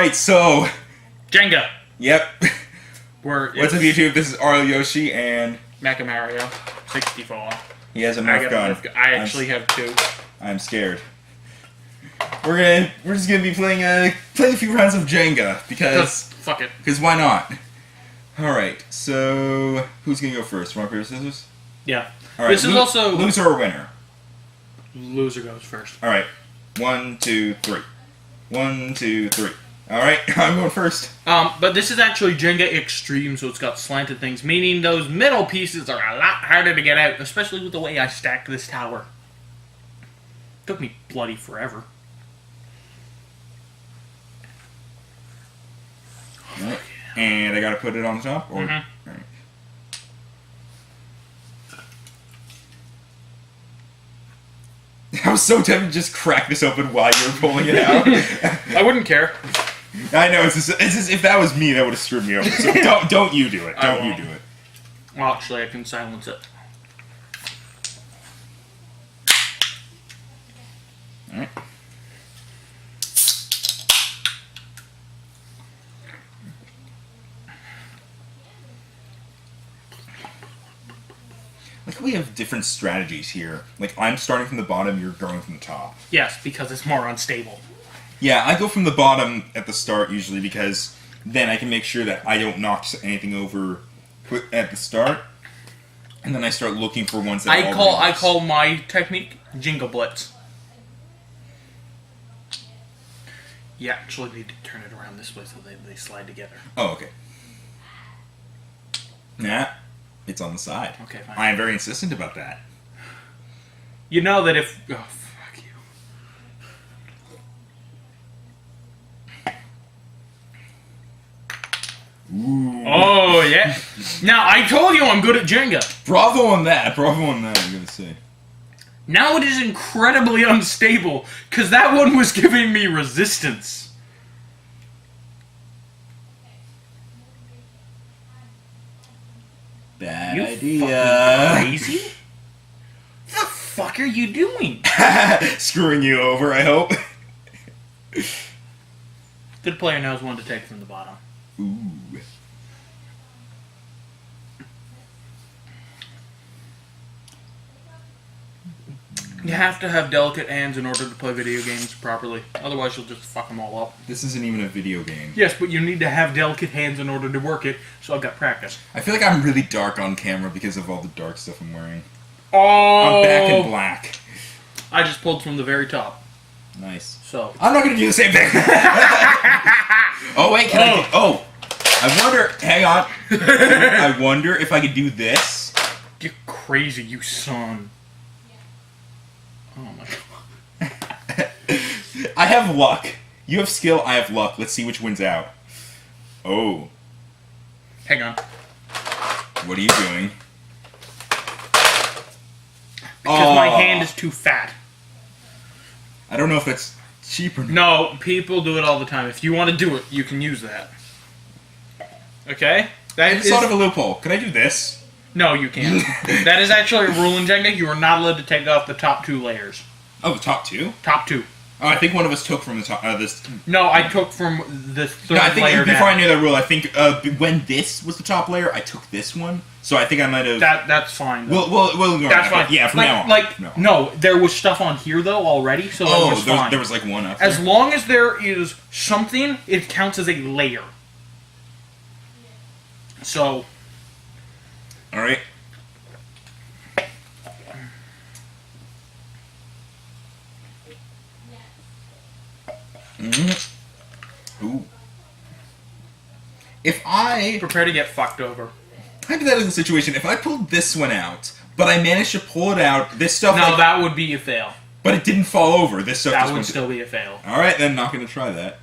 Alright, so... Jenga. Yep. What's up, YouTube? This is Arlo Yoshi, and... Mecha Mario 64. He has a Nerf gun. I actually have two. I'm scared. We're just gonna be playing a few rounds of Jenga, because... Fuck it. Because why not? Alright, so... Who's gonna go first? Rock, paper, scissors? Yeah. Alright, This is also... Loser or winner? Loser goes first. Alright. 1, 2, 3. 1, 2, 3. Alright, I'm going first. But this is actually Jenga Extreme, so it's got slanted things, meaning those middle pieces are a lot harder to get out, especially with the way I stacked this tower. Took me bloody forever. Right. And I gotta put it on the top? Or... Alright. I was so tempted to just crack this open while you were pulling it out. I wouldn't care. I know, it's just, if that was me, that would have screwed me over. So don't you do it. Don't you do it. Well, actually, I can silence it. Alright. Like, we have different strategies here. Like, I'm starting from the bottom, you're going from the top. Yes, because it's more unstable. Yeah, I go from the bottom at the start, usually, because then I can make sure that I don't knock anything over at the start. And then I start looking for ones that I call my technique Jingle Blitz. You actually need to turn it around this way so they slide together. Oh, okay. Nah, it's on the side. Okay, fine. I am very insistent about that. You know that if... Oh, fuck you. Ooh. Oh, yeah. Now, I told you I'm good at Jenga. Bravo on that. Bravo on that, I'm gonna say. Now it is incredibly unstable, because that one was giving me resistance. Bad You idea. fucking crazy? What the fuck are you doing? Screwing you over, I hope. Good player knows when to take from the bottom. Ooh. You have to have delicate hands in order to play video games properly. Otherwise, you'll just fuck them all up. This isn't even a video game. Yes, but you need to have delicate hands in order to work it, so I've got practice. I feel like I'm really dark on camera because of all the dark stuff I'm wearing. Oh! I'm back in black. I just pulled from the very top. Nice. So. I'm not gonna do the same thing! Oh, wait, can I... Oh! I wonder... Hang on. I wonder if I could do this. You're crazy, you son. Oh my god. I have luck. You have skill, I have luck. Let's see which wins out. Oh. Hang on. What are you doing? Because my hand is too fat. I don't know if that's cheap or not. No, people do it all the time. If you want to do it, you can use that. Okay? I just thought of a loophole. Can I do this? No, you can't. That is actually a rule in Jenga. You are not allowed to take off the top two layers. Oh, the top two? Top two. Oh, I think one of us took from the top. This. No, I took from the third I think layer before down. I knew that rule, I think when this was the top layer, I took this one. So I think I might have. That's fine. We'll go That's fine. Yeah, from now on. No, there was stuff on here though already, so that was fine. There was like one up there. As long as there is something, it counts as a layer. So. All right. Ooh. If I... Prepare to get fucked over. Hypothetical situation, if I pulled this one out, but I managed to pull it out, this stuff... No, that would be a fail. But it didn't fall over. This stuff that would still be a fail. Alright, then, not going to try that.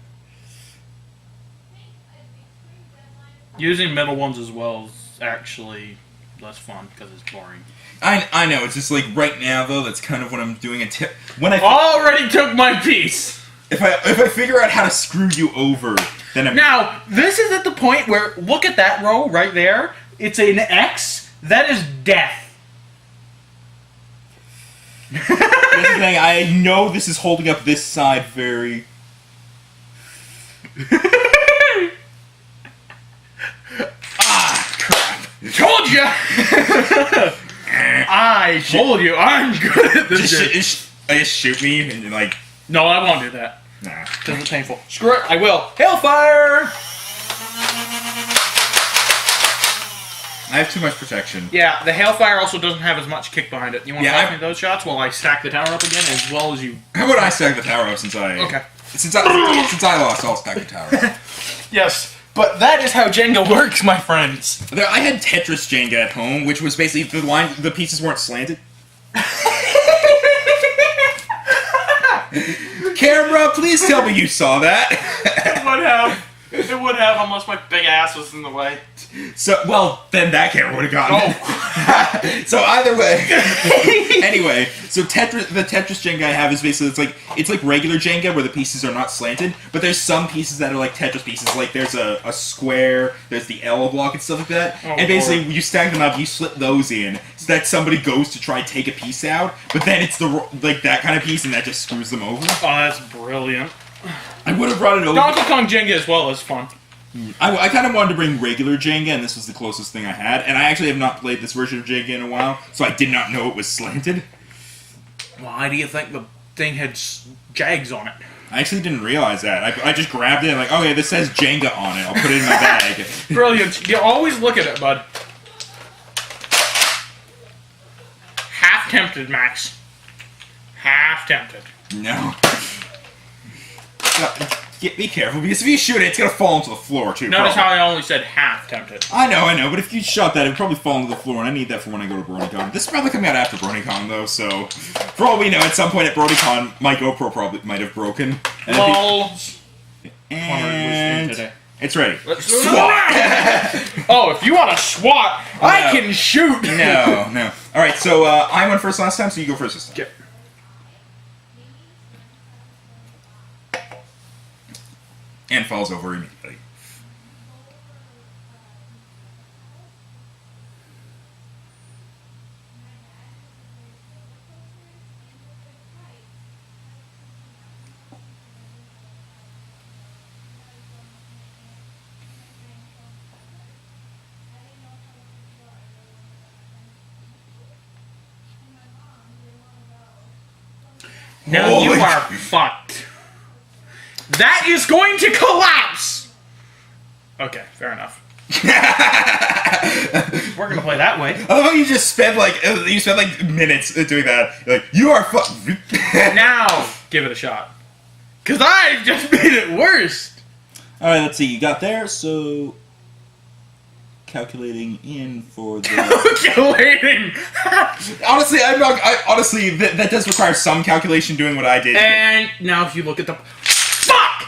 Using middle ones as well is actually less fun, because it's boring. I know, it's just like, right now, though, that's kind of what I'm doing. When I already took my piece! If I figure out how to screw you over, then I'm... Now, this is at the point where, look at that row right there. It's an X. That is death. That's the thing, I know this is holding up this side very... Ah, crap. Told ya! I told you I'm good at this game. Just shoot me and you're like... No, I won't do that. Nah. Because it's painful. Screw it, I will. Hellfire! I have too much protection. Yeah, the Hailfire also doesn't have as much kick behind it. You want to pass I- me those shots while I stack the tower up again, as well as you... How about I stack the tower up since I... Okay. Since I lost, I'll stack the tower up. Yes, but that is how Jenga works, my friends. I had Tetris Jenga at home, which was basically the pieces weren't slanted. Camera, please tell me you saw that. It would have, unless my big ass was in the way. So, well, then that camera would have gotten it. So either way. Anyway, so the Tetris Jenga I have is basically, it's like regular Jenga where the pieces are not slanted, but there's some pieces that are like Tetris pieces. Like there's a square, there's the L block and stuff like that. Oh, and basically, when you stack them up, you slip those in so that somebody goes to try and take a piece out, but then it's that kind of piece and that just screws them over. Oh, that's brilliant. I would have brought it over. Donkey Kong Jenga as well is fun. I kind of wanted to bring regular Jenga, and this was the closest thing I had. And I actually have not played this version of Jenga in a while, so I did not know it was slanted. Why do you think the thing had jags on it? I actually didn't realize that. I just grabbed it and like, okay, this says Jenga on it. I'll put it in my bag. Brilliant. You always look at it, bud. Half tempted, Max. Half tempted. No. Be careful, because if you shoot it, it's going to fall onto the floor, too. Notice probably. how I only said half tempted. I know, but if you shot that, it would probably fall onto the floor, and I need that for when I go to BronyCon. This is probably coming out after BronyCon, though, so... For all we know, at some point at BronyCon, my GoPro probably might have broken. And Lol. And... It's ready. Let's swat! Oh, if you want to swat, no. I can shoot! No. Alright, so I went first last time, so you go first this time. Okay. And falls over immediately. Now you are fucked. That is going to collapse! Okay, fair enough. We're gonna play that way. Oh, you just spent like minutes doing that. You're like, you are Now, give it a shot. Cause I just made it worse! Alright, let's see, you got there, so... Calculating in for the... Calculating! Honestly, honestly, that does require some calculation doing what I did. And now if you look at the... Fuck!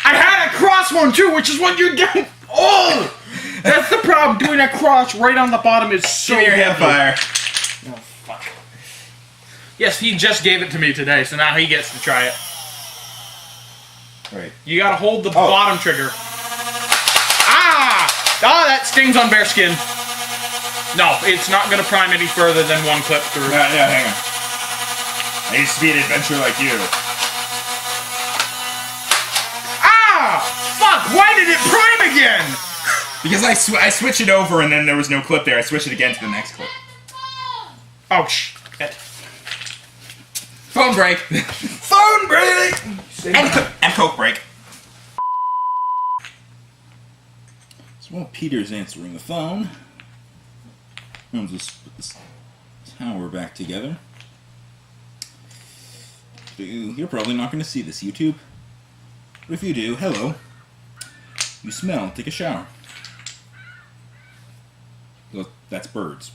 I had a cross one too, which is what you're doing. Oh! That's the problem. Doing a cross right on the bottom is so Give me your Hellfire. Oh, fuck. Yes, he just gave it to me today, so now he gets to try it. Right. You gotta hold the bottom trigger. Ah! Ah, that stings on bare skin. No, it's not gonna prime any further than one clip through. Yeah, hang on. I used to be an adventurer like you. Ah! Fuck! Why did it prime again? Because I switched it over and then there was no clip there. I switched it again to the next clip. Oh, shit. Phone break. Phone break! And Coke break. So while Peter's answering the phone, I'll just put this tower back together. You're probably not going to see this, YouTube. But if you do, hello. You smell, take a shower. Look, that's birds.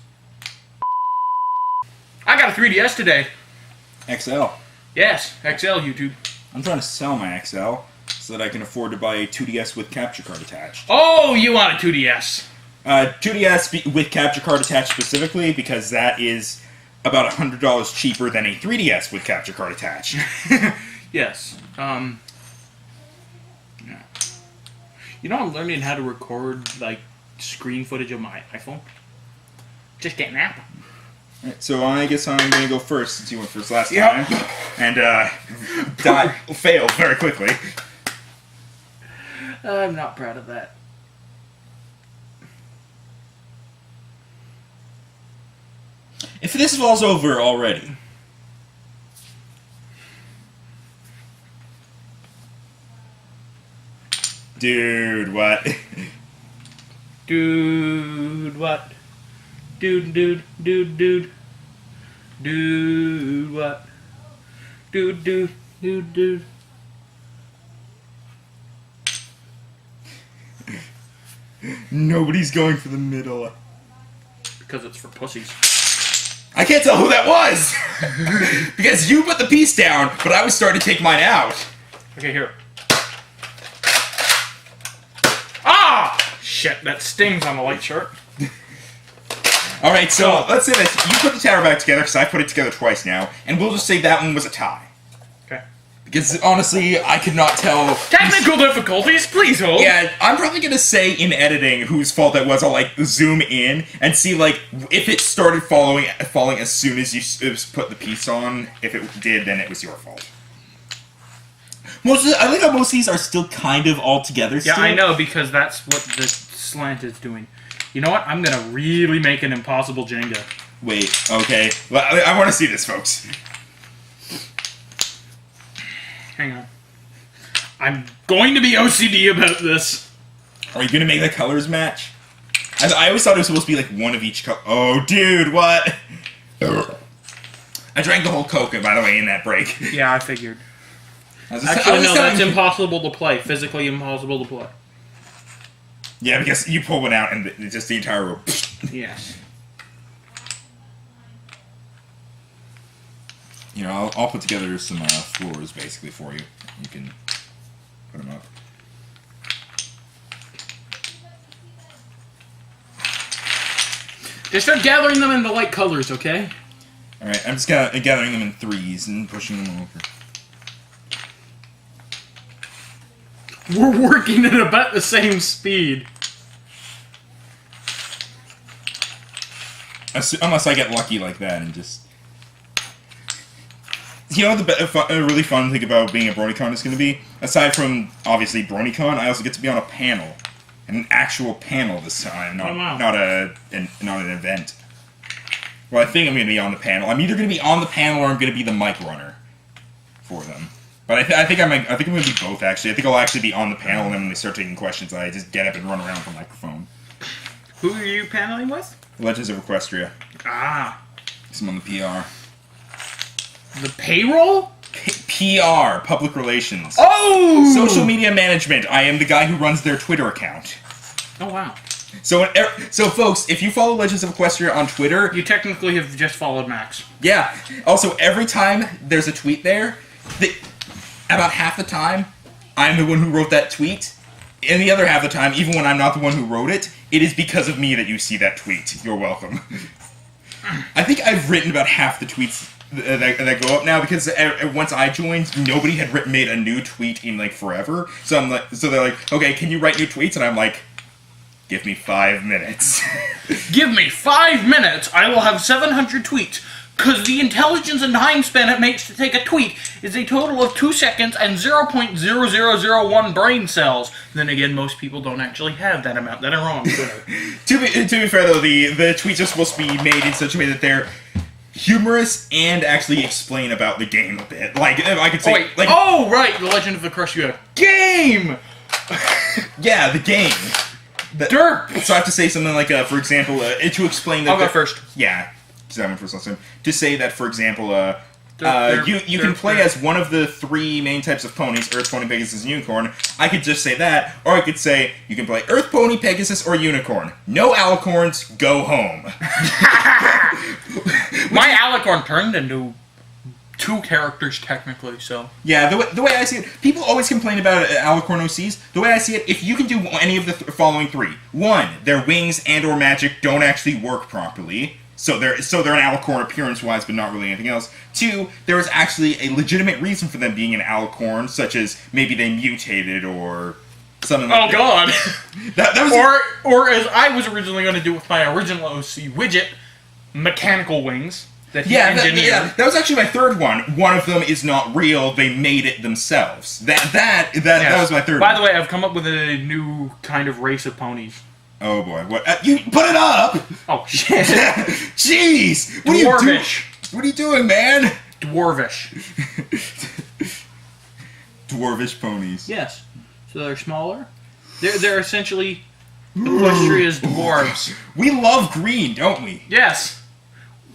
I got a 3DS today. XL. Yes, XL YouTube. I'm trying to sell my XL so that I can afford to buy a 2DS with capture card attached. Oh, you want a 2DS? 2DS with capture card attached specifically because that is about $100 cheaper than a 3DS with capture card attached. Yes. Yeah. You know, I'm learning how to record like screen footage of my iPhone. Just get an app. Alright, so I guess I'm gonna go first since you went first last time. And fail very quickly. I'm not proud of that. If this falls over already. Dude, what? Dude, what? Dude, dude, dude, dude. Dude, what? Dude, dude, dude, dude. Nobody's going for the middle. Because it's for pussies. I can't tell who that was! Because you put the piece down, but I was starting to take mine out. Okay, here. Ah! Shit, that stings on the white shirt. Alright, so let's say that you put the tower back together, because I put it together twice now, and we'll just say that one was a tie. Okay. Because, honestly, I could not tell... Technical difficulties, please hold. Yeah, I'm probably gonna say in editing whose fault that was. I'll, like, zoom in and see, like, if it started falling as soon as you put the piece on. If it did, then it was your fault. I think how most of these are still kind of all together still. Yeah, I know, because that's what the slant is doing. You know what? I'm gonna really make an impossible Jenga. Wait, okay. Well, I want to see this, folks. Hang on. I'm going to be OCD about this. Are you gonna make the colors match? I always thought it was supposed to be like one of each color. Oh, dude, what? I drank the whole Coca, by the way, in that break. Yeah, I figured. Actually, no, that's impossible to play. Physically impossible to play. Yeah, because you pull one out and just the entire room. Yes. You know, I'll put together some floors basically for you. You can put them up. Just start gathering them in the light colors, okay? Alright, I'm just gathering them in threes and pushing them over. We're working at about the same speed. Unless I get lucky like that and just... You know what a really fun thing about being a BronyCon is going to be? Aside from, obviously, BronyCon, I also get to be on a panel. An actual panel this time, not an event. Well, I think I'm going to be on the panel. I'm either going to be on the panel or I'm going to be the mic runner for them. But I think I'm going to be both, actually. I think I'll actually be on the panel, and then when they start taking questions, I just get up and run around with the microphone. Who are you paneling with? Legends of Equestria. Ah. I'm on the PR. The payroll? PR, public relations. Oh! Social media management. I am the guy who runs their Twitter account. Oh, wow. So, folks, if you follow Legends of Equestria on Twitter... You technically have just followed Max. Yeah. Also, every time there's a tweet there, about half the time, I'm the one who wrote that tweet. And the other half of the time, even when I'm not the one who wrote it, it is because of me that you see that tweet. You're welcome. I think I've written about half the tweets that go up now, because once I joined, nobody had made a new tweet in, like, forever. So they're like, okay, can you write new tweets? And I'm like, give me 5 minutes. Give me 5 minutes, I will have 700 tweets. Because the intelligence and time span it makes to take a tweet is a total of 2 seconds and 0.0001 brain cells. Then again, most people don't actually have that amount that are on Twitter. To be fair, though, the tweets are supposed to be made in such a way that they're humorous and actually explain about the game a bit. Like, if I could say... Oh, wait. Like, oh, right! The Legend of the Equestria game! Yeah, the game. Derp! So I have to say something like, for example, to explain that... I'll go first. Yeah. Because I went first last time. To say that, for example, you can play as one of the 3 main types of ponies, Earth, Pony, Pegasus, and Unicorn. I could just say that, or I could say, you can play Earth, Pony, Pegasus, or Unicorn. No alicorns, go home. My alicorn turned into 2 characters, technically, so... Yeah, the way I see it, people always complain about alicorn OCs. The way I see it, if you can do any of the following 3. 1, their wings and or magic don't actually work properly. So they're an alicorn appearance-wise, but not really anything else. 2, there is actually a legitimate reason for them being an alicorn, such as maybe they mutated or something like that. Oh, God! that was or as I was originally going to do with my original OC widget, mechanical wings that he Yeah, engineered. that was actually my third one. One of them is not real. They made it themselves. That was my third By one. the way, I've come up with a new kind of race of ponies. Oh boy, what? You put it up! Oh, shit. Jeez! What are you doing? Dwarvish. What are you doing, man? Dwarvish. Dwarvish ponies. Yes. So they're smaller. They're essentially Equestria's dwarves. We love green, don't we? Yes.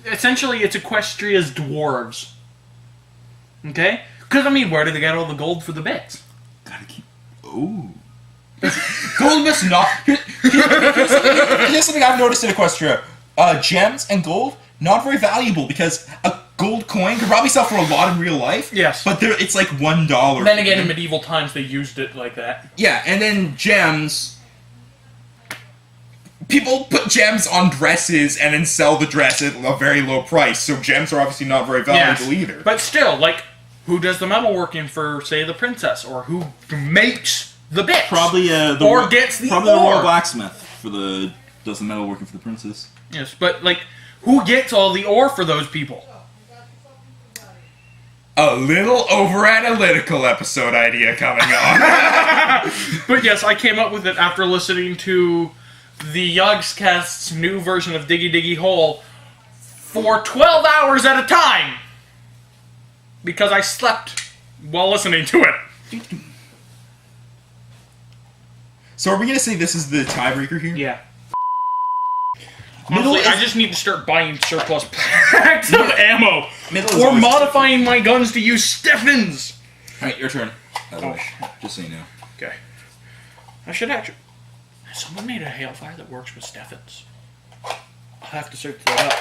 Essentially, it's Equestria's dwarves. Okay? Because, I mean, where do they get all the gold for the bits? Gotta keep... Ooh. Gold must not... Here's something I've noticed in Equestria. Gems and gold, not very valuable, because a gold coin could probably sell for a lot in real life. Yes. But it's like $1. Then again, in medieval times, they used it like that. Yeah, and then gems... People put gems on dresses and then sell the dress at a very low price, so gems are obviously not very valuable either. But still, like, who does the metalworking for, say, the princess? Or who makes the bits? Probably gets the probably the ore. royal blacksmith does the metalworking for the princess. Yes, but, like, who gets all the ore for those people? A little over-analytical episode idea coming on. But yes, I came up with it after listening to the Yogscast's new version of Diggy Diggy Hole for 12 hours at a time. Because I slept while listening to it. So are we going to say this is the tiebreaker here? Yeah. Honestly, I just need to start buying surplus packs of ammo. Or modifying my guns to use Steffens. Alright, your turn. By the way, just so you know. Okay. I should actually... Someone made a hailfire that works with Steffens. I'll have to search that up.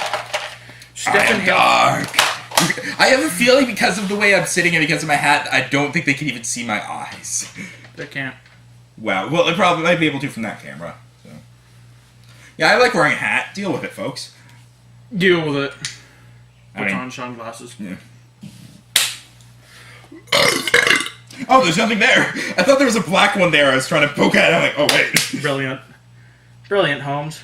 Steffen dark. I have a feeling because of the way I'm sitting and because of my hat, I don't think they can even see my eyes. They can't. Wow. Well, they probably might be able to from that camera. So. Yeah, I like wearing a hat. Deal with it, folks. Deal with it. I Put mean- on sunglasses. Yeah. Oh, there's nothing there. I thought there was a black one there. I was trying to poke at it. I'm like, oh, wait. Brilliant. Brilliant, Holmes.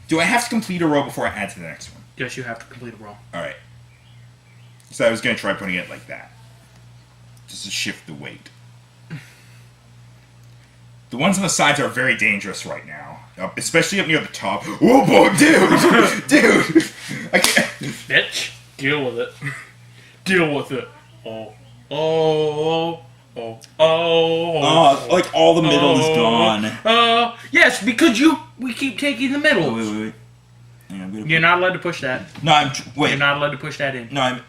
Do I have to complete a row before I add to the next one? Yes, you have to complete a roll. Alright. So I was going to try putting it like that. Just to shift the weight. The ones on the sides are very dangerous right now. Especially up near the top. Oh boy, dude! Dude! I can't... Bitch, deal with it. Deal with it. Oh. Like all the middle is gone. Yes, because we keep taking the middle. Oh, wait. Hang on, I'm gonna You're not allowed to push that. No, wait. You're not allowed to push that in. No,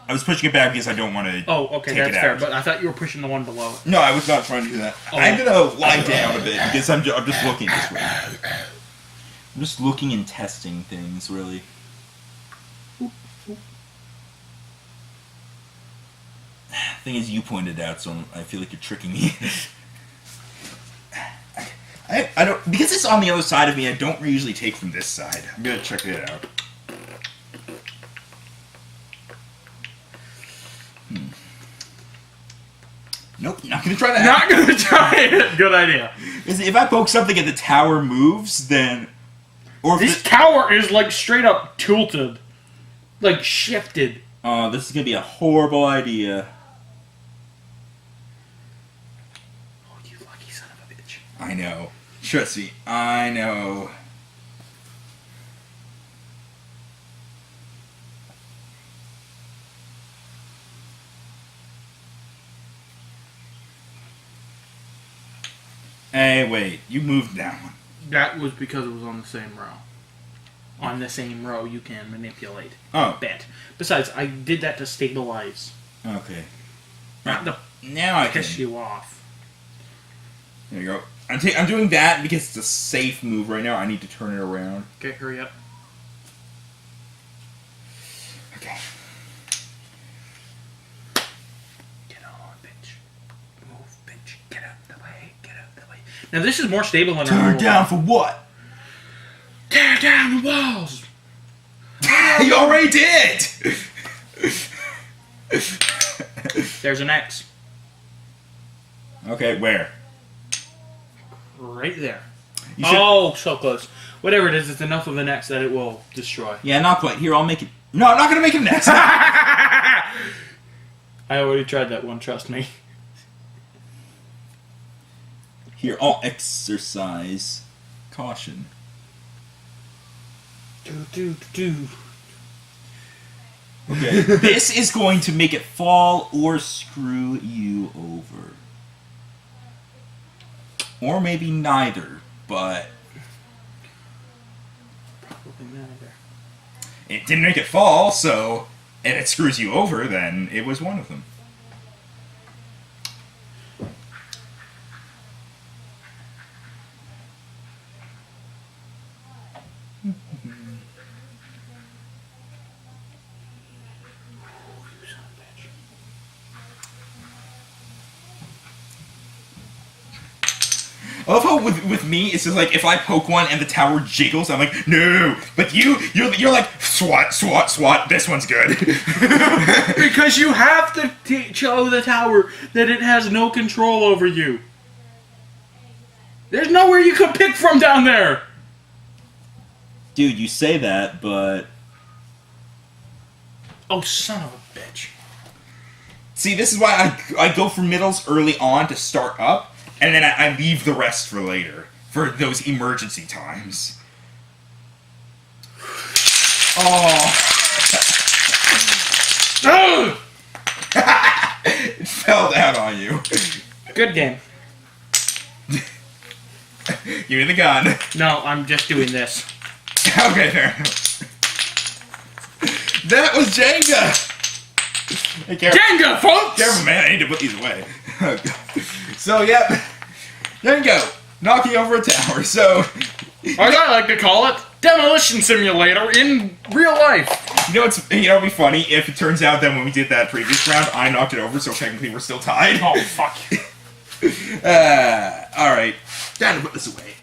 I was pushing it back because I don't want to Oh, okay, take that's it fair. out. But I thought you were pushing the one below it. No, I was not trying to do that. Oh. I'm going to lie down a bit because I'm just looking this way. I'm just looking and testing things, really. Thing is, you pointed out, so I feel like you're tricking me. I don't, because it's on the other side of me, I don't usually take from this side. I'm going to check it out. Nope, not going to try that. Not gonna try it. Good idea. If I poke something and the tower moves, then... Or if This tower is like straight up tilted. Like shifted. Oh, this is gonna be a horrible idea. Oh, you lucky son of a bitch. I know. Trust me, I know. Hey, wait. You moved that one. That was because it was on the same row. On the same row, you can manipulate. Oh. Bet. Besides, I did that to stabilize. Okay. Not to Now I can... piss you off. There you go. I'm doing that because it's a safe move right now. I need to turn it around. Okay, hurry up. Okay. Get on, bitch. Move, bitch. Get out the way. Get out the way. Now, this is more stable than Turn normal. down for what? Tear down the walls! You already did! There's an X. Okay, where? Right there. You should... Oh, so close. Whatever it is, it's enough of an X that it will destroy. Yeah, not quite. Here, I'll make it... No, I'm not gonna make it an X! I already tried that one, trust me. Here, I'll exercise caution. Do. Okay, this is going to make it fall or screw you over. Or maybe neither, but... Probably neither. It didn't make it fall, so... And it screws you over, then it was one of them. I love how with me, it's just like, if I poke one and the tower jiggles, I'm like, no, but you're like, swat, this one's good. Because you have to show the tower that it has no control over you. There's nowhere you could pick from down there! Dude, you say that, but... Oh, son of a bitch. See, this is why I go for middles early on to start up, and then I leave the rest for later, for those emergency times. Oh. It fell down on you. Good game. Give me the gun. No, I'm just doing this. Okay, fair enough. That was Jenga! Hey, Jenga, folks! Careful, man, I need to put these away. So, yep. There you go. Knocking over a tower, so... As I like to call it, Demolition Simulator in real life. You know, it'd be funny if it turns out that when we did that previous round, I knocked it over, so technically we're still tied. Oh, fuck. Alright. Time to put this away.